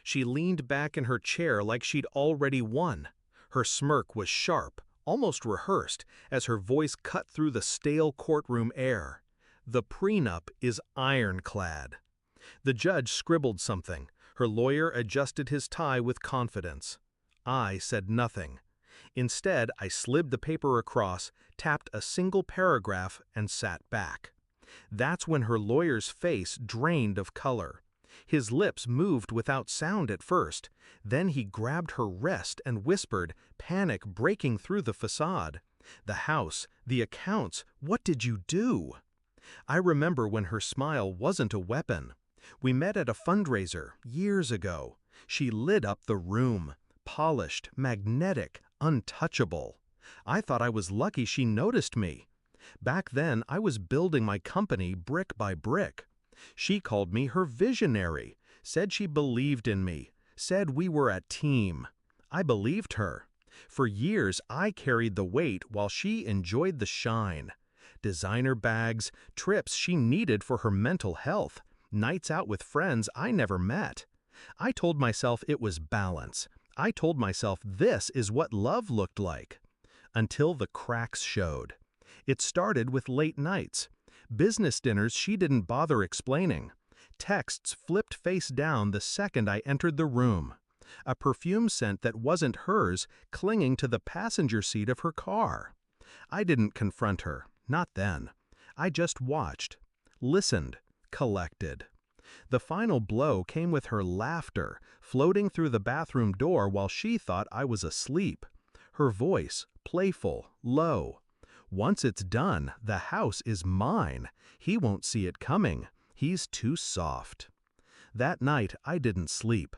She leaned back in her chair like she'd already won. Her smirk was sharp, almost rehearsed, as her voice cut through the stale courtroom air. The prenup is ironclad. The judge scribbled something. Her lawyer adjusted his tie with confidence. I said nothing. Instead, I slid the paper across, tapped a single paragraph, and sat back. That's when her lawyer's face drained of color. His lips moved without sound at first. Then he grabbed her wrist and whispered, panic breaking through the facade. "The house, the accounts, what did you do?" I remember when her smile wasn't a weapon. We met at a fundraiser years ago. She lit up the room, polished, magnetic, untouchable. I thought I was lucky she noticed me. Back then, I was building my company brick by brick. She called me her visionary, said she believed in me, said we were a team. I believed her. For years, I carried the weight while she enjoyed the shine. Designer bags, trips she needed for her mental health, nights out with friends I never met. I told myself it was balance. I told myself this is what love looked like. Until the cracks showed. It started with late nights. Business dinners she didn't bother explaining. Texts flipped face down the second I entered the room. A perfume scent that wasn't hers clinging to the passenger seat of her car. I didn't confront her, not then. I just watched, listened, collected. The final blow came with her laughter, floating through the bathroom door while she thought I was asleep. Her voice, playful, low. "Once it's done, the house is mine. He won't see it coming. He's too soft." That night, I didn't sleep.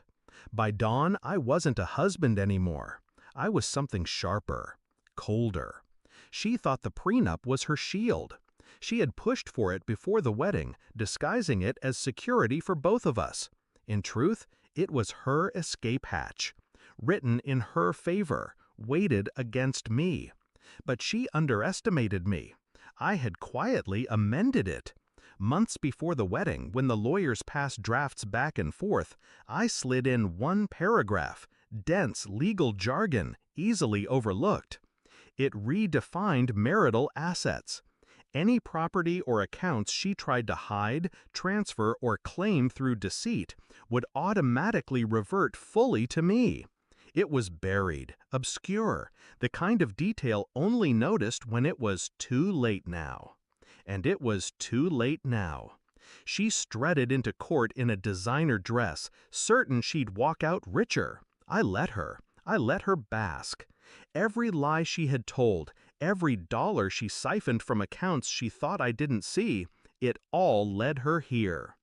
By dawn, I wasn't a husband anymore. I was something sharper, colder. She thought the prenup was her shield. She had pushed for it before the wedding, disguising it as security for both of us. In truth, it was her escape hatch. Written in her favor, weighted against me. But she underestimated me. I had quietly amended it. Months before the wedding, when the lawyers passed drafts back and forth, I slid in one paragraph, dense legal jargon, easily overlooked. It redefined marital assets. Any property or accounts she tried to hide, transfer, or claim through deceit would automatically revert fully to me. It was buried, obscure, the kind of detail only noticed when it was too late now. And it was too late now. She strutted into court in a designer dress, certain she'd walk out richer. I let her. I let her bask. Every lie she had told, every dollar she siphoned from accounts she thought I didn't see, it all led her here.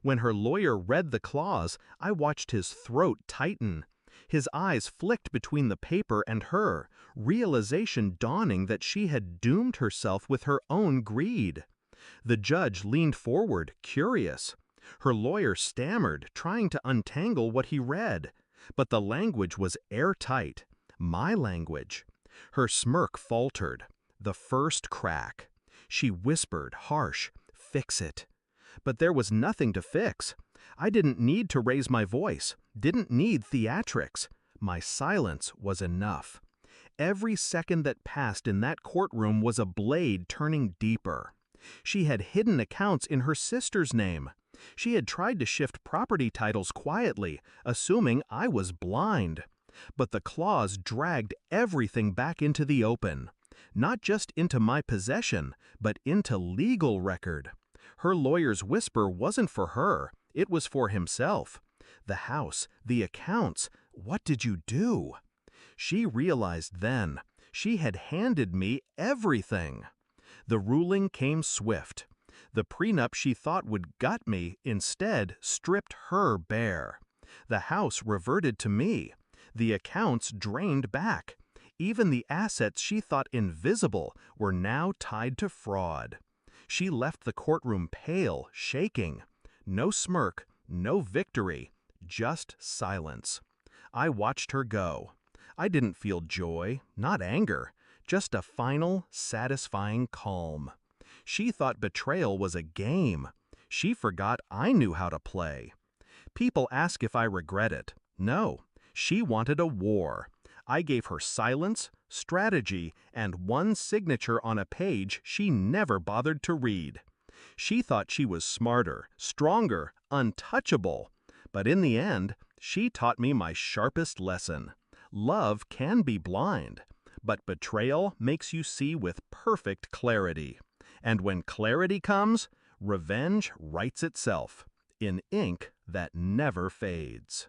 When her lawyer read the clause, I watched his throat tighten. His eyes flicked between the paper and her, realization dawning that she had doomed herself with her own greed. The judge leaned forward, curious. Her lawyer stammered, trying to untangle what he read. But the language was airtight. My language. Her smirk faltered. The first crack. She whispered, harsh, "Fix it." But there was nothing to fix. I didn't need to raise my voice, didn't need theatrics. My silence was enough. Every second that passed in that courtroom was a blade turning deeper. She had hidden accounts in her sister's name. She had tried to shift property titles quietly, assuming I was blind. But the clause dragged everything back into the open. Not just into my possession, but into legal record. Her lawyer's whisper wasn't for her, it was for himself. The house, the accounts, what did you do? She realized then, she had handed me everything. The ruling came swift. The prenup she thought would gut me instead stripped her bare. The house reverted to me. The accounts drained back. Even the assets she thought invisible were now tied to fraud. She left the courtroom pale, shaking. No smirk, no victory, just silence. I watched her go. I didn't feel joy, not anger, just a final, satisfying calm. She thought betrayal was a game. She forgot I knew how to play. People ask if I regret it. No, she wanted a war. I gave her silence, strategy, and one signature on a page she never bothered to read. She thought she was smarter, stronger, untouchable. But in the end, she taught me my sharpest lesson. Love can be blind, but betrayal makes you see with perfect clarity. And when clarity comes, revenge writes itself in ink that never fades.